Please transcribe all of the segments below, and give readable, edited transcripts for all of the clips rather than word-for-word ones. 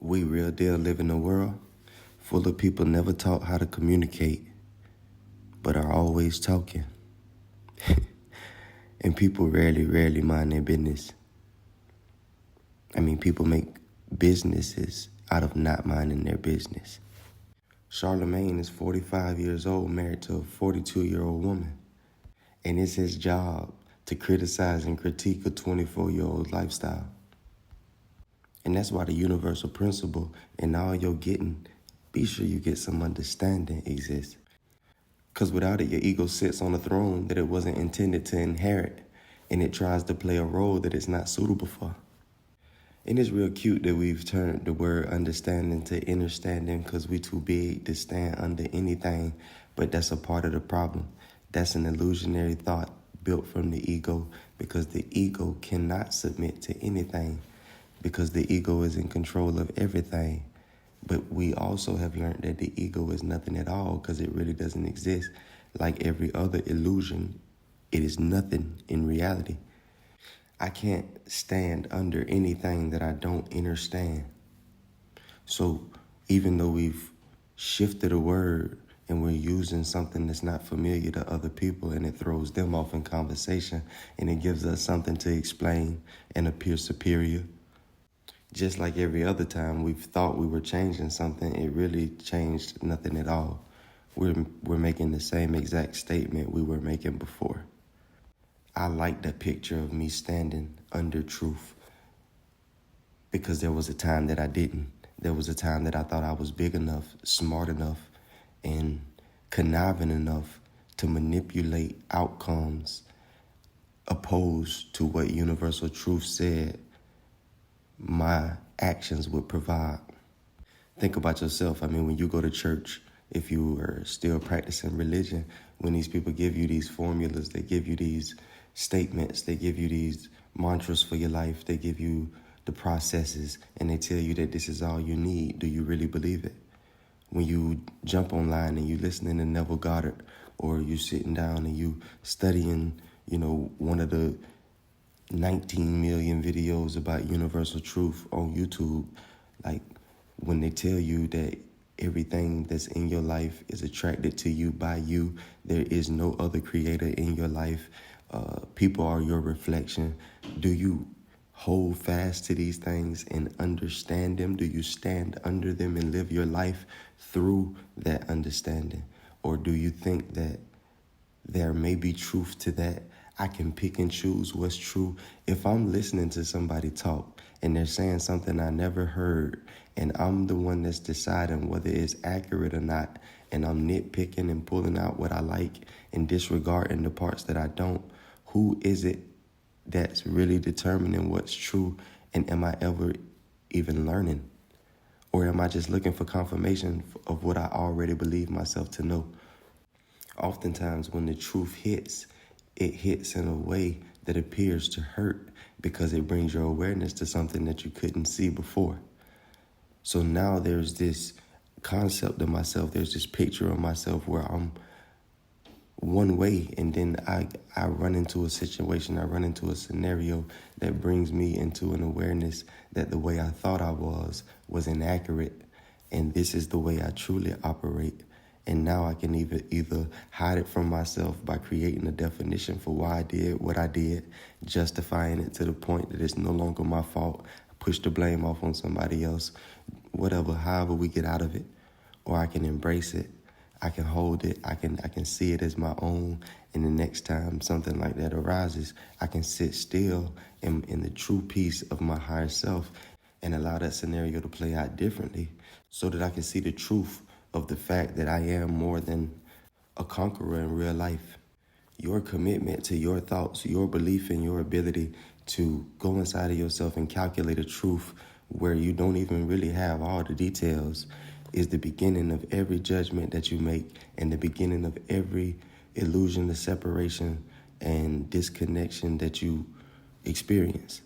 We real deal live in a world full of people never taught how to communicate, but are always talking. And people rarely mind their business. People make businesses out of not minding their business. Charlemagne is 45 years old, married to a 42-year-old woman. And it's his job to criticize and critique a 24-year-old lifestyle. And that's why the universal principle in all you're getting, be sure you get some understanding exists. Because without it, your ego sits on a throne that it wasn't intended to inherit, and it tries to play a role that it's not suitable for. And it's real cute that we've turned the word understanding to innerstanding because we too big to stand under anything, but that's a part of the problem. That's an illusionary thought built from the ego because the ego cannot submit to anything because the ego is in control of everything. But we also have learned that the ego is nothing at all because it really doesn't exist. Like every other illusion, it is nothing in reality. I can't stand under anything that I don't understand. So even though we've shifted a word and we're using something that's not familiar to other people and it throws them off in conversation and it gives us something to explain and appear superior, just like every other time we've thought we were changing something, it really changed nothing at all. We're making the same exact statement we were making before. I like that picture of me standing under truth because there was a time that I didn't. There was a time that I thought I was big enough, smart enough, and conniving enough to manipulate outcomes opposed to what universal truth said my actions would provide. Think about yourself. When you go to church, if you are still practicing religion, when these people give you these formulas, they give you these statements, they give you these mantras for your life, they give you the processes, and they tell you that this is all you need. Do you really believe it? When you jump online and you listening to Neville Goddard, or you sitting down and you studying, one of the 19 million videos about universal truth on YouTube, like when they tell you that everything that's in your life is attracted to you by you, there is no other creator in your life, people are your reflection. Do you hold fast to these things and understand them? Do you stand under them and live your life through that understanding? Or do you think that there may be truth to that? I can pick and choose what's true. If I'm listening to somebody talk and they're saying something I never heard, and I'm the one that's deciding whether it's accurate or not, and I'm nitpicking and pulling out what I like and disregarding the parts that I don't, who is it that's really determining what's true? And am I ever even learning? Or am I just looking for confirmation of what I already believe myself to know? Oftentimes when the truth hits, it hits in a way that appears to hurt because it brings your awareness to something that you couldn't see before. So now there's this concept of myself, there's this picture of myself where I'm one way, and then I run into a situation, I run into a scenario that brings me into an awareness that the way I thought I was inaccurate, and this is the way I truly operate. And now I can either hide it from myself by creating a definition for why I did what I did, justifying it to the point that it's no longer my fault, push the blame off on somebody else, whatever, however we get out of it. Or I can embrace it, I can hold it, I can see it as my own, and the next time something like that arises, I can sit still in the true peace of my higher self and allow that scenario to play out differently so that I can see the truth of the fact that I am more than a conqueror in real life. Your commitment to your thoughts, your belief in your ability to go inside of yourself and calculate a truth where you don't even really have all the details is the beginning of every judgment that you make and the beginning of every illusion of separation and disconnection that you experience.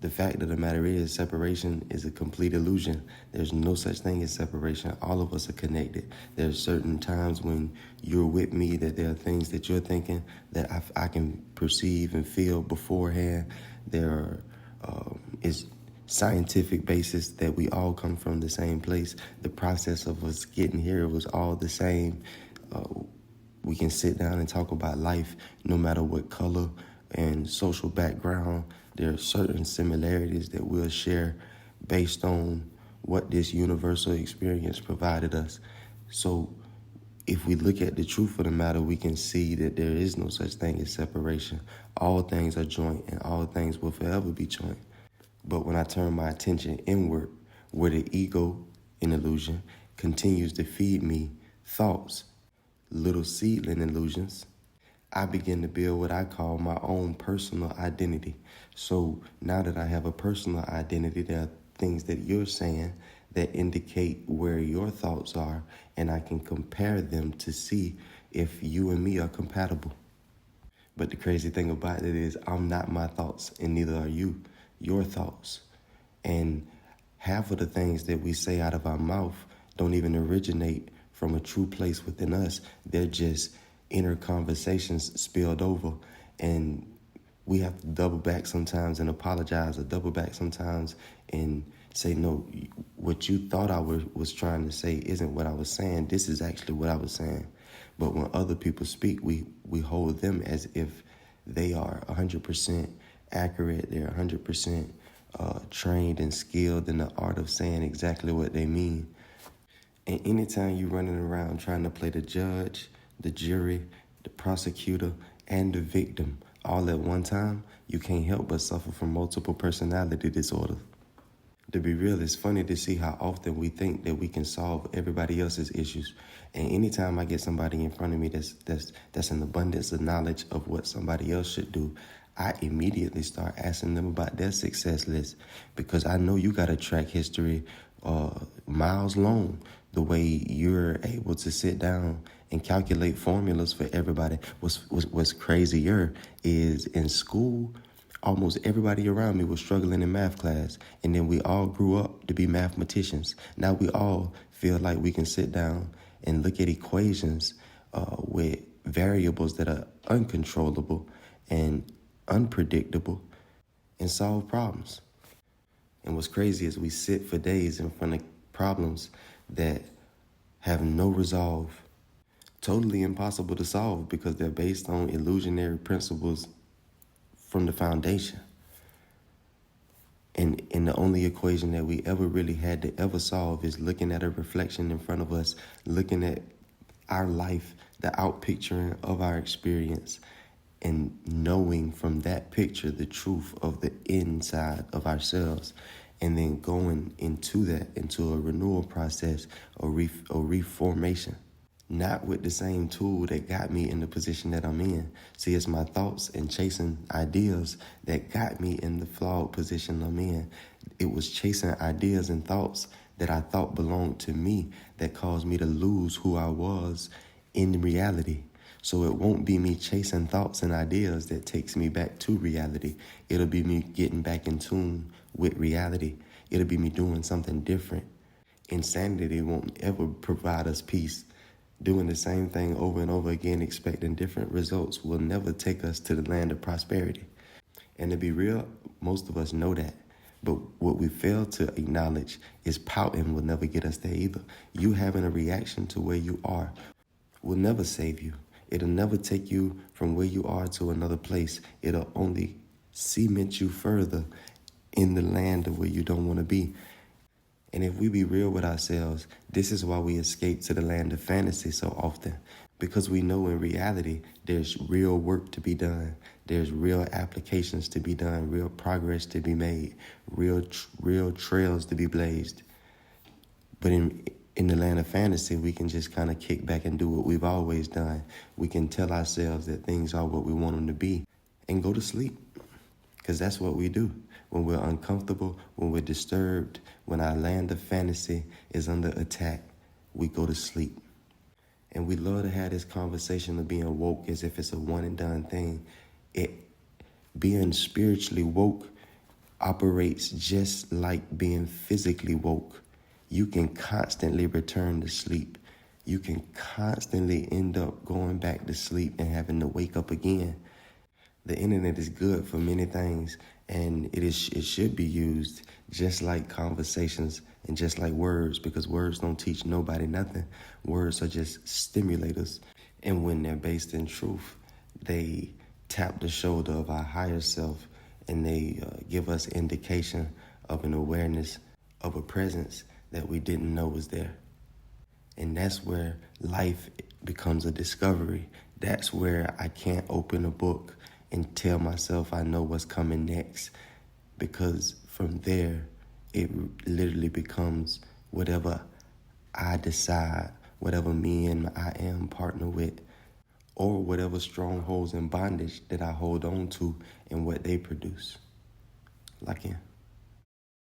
The fact of the matter is, separation is a complete illusion. There's no such thing as separation. All of us are connected. There's certain times when you're with me that there are things that you're thinking that I can perceive and feel beforehand. There are, scientific basis that we all come from the same place. The process of us getting here was all the same. We can sit down and talk about life no matter what color and social background. There are certain similarities that we'll share based on what this universal experience provided us. So if we look at the truth of the matter, we can see that there is no such thing as separation. All things are joint and all things will forever be joint. But when I turn my attention inward, where the ego, in illusion, continues to feed me thoughts, little seedling illusions, I begin to build what I call my own personal identity. So now that I have a personal identity, there are things that you're saying that indicate where your thoughts are, and I can compare them to see if you and me are compatible. But the crazy thing about it is I'm not my thoughts, and neither are you, your thoughts. And half of the things that we say out of our mouth don't even originate from a true place within us. They're just inner conversations spilled over. And we have to double back sometimes and apologize, or double back sometimes and say, no, what you thought I was trying to say isn't what I was saying. This is actually what I was saying. But when other people speak, we hold them as if they are 100% accurate. They're 100% trained and skilled in the art of saying exactly what they mean. And anytime you're running around trying to play the judge, the jury, the prosecutor, and the victim all at one time, you can't help but suffer from multiple personality disorder. To be real, it's funny to see how often we think that we can solve everybody else's issues. And anytime I get somebody in front of me that's an abundance of knowledge of what somebody else should do, I immediately start asking them about their success list, because I know you got a track history miles long. The way you're able to sit down and calculate formulas for everybody. What's crazier is in school, almost everybody around me was struggling in math class, and then we all grew up to be mathematicians. Now we all feel like we can sit down and look at equations with variables that are uncontrollable and unpredictable and solve problems. And what's crazy is we sit for days in front of problems that have no resolve, totally impossible to solve because they're based on illusionary principles from the foundation. And the only equation that we ever really had to ever solve is looking at a reflection in front of us, looking at our life, the outpicturing of our experience, and knowing from that picture the truth of the inside of ourselves, and then going into a renewal process or reformation. Not with the same tool that got me in the position that I'm in. See, it's my thoughts and chasing ideas that got me in the flawed position I'm in. It was chasing ideas and thoughts that I thought belonged to me that caused me to lose who I was in reality. So it won't be me chasing thoughts and ideas that takes me back to reality. It'll be me getting back in tune with reality. It'll be me doing something different. Insanity won't ever provide us peace. Doing the same thing over and over again, expecting different results, will never take us to the land of prosperity. And to be real, most of us know that. But what we fail to acknowledge is pouting will never get us there either. You having a reaction to where you are will never save you. It'll never take you from where you are to another place. It'll only cement you further in the land of where you don't want to be. And if we be real with ourselves, this is why we escape to the land of fantasy so often. Because we know in reality, there's real work to be done. There's real applications to be done, real progress to be made, real trails to be blazed. But in the land of fantasy, we can just kind of kick back and do what we've always done. We can tell ourselves that things are what we want them to be and go to sleep. Because that's what we do. When we're uncomfortable, when we're disturbed, when our land of fantasy is under attack, we go to sleep. And we love to have this conversation of being woke as if it's a one and done thing. Being spiritually woke operates just like being physically woke. You can constantly return to sleep. You can constantly end up going back to sleep and having to wake up again. The internet is good for many things, And it should be used just like conversations and just like words, because words don't teach nobody nothing. Words are just stimulators. And when they're based in truth, they tap the shoulder of our higher self, and they give us indication of an awareness of a presence that we didn't know was there. And that's where life becomes a discovery. That's where I can't open a book and tell myself I know what's coming next, because from there, it literally becomes whatever I decide, whatever me and I am partner with, or whatever strongholds and bondage that I hold on to and what they produce. Lock in.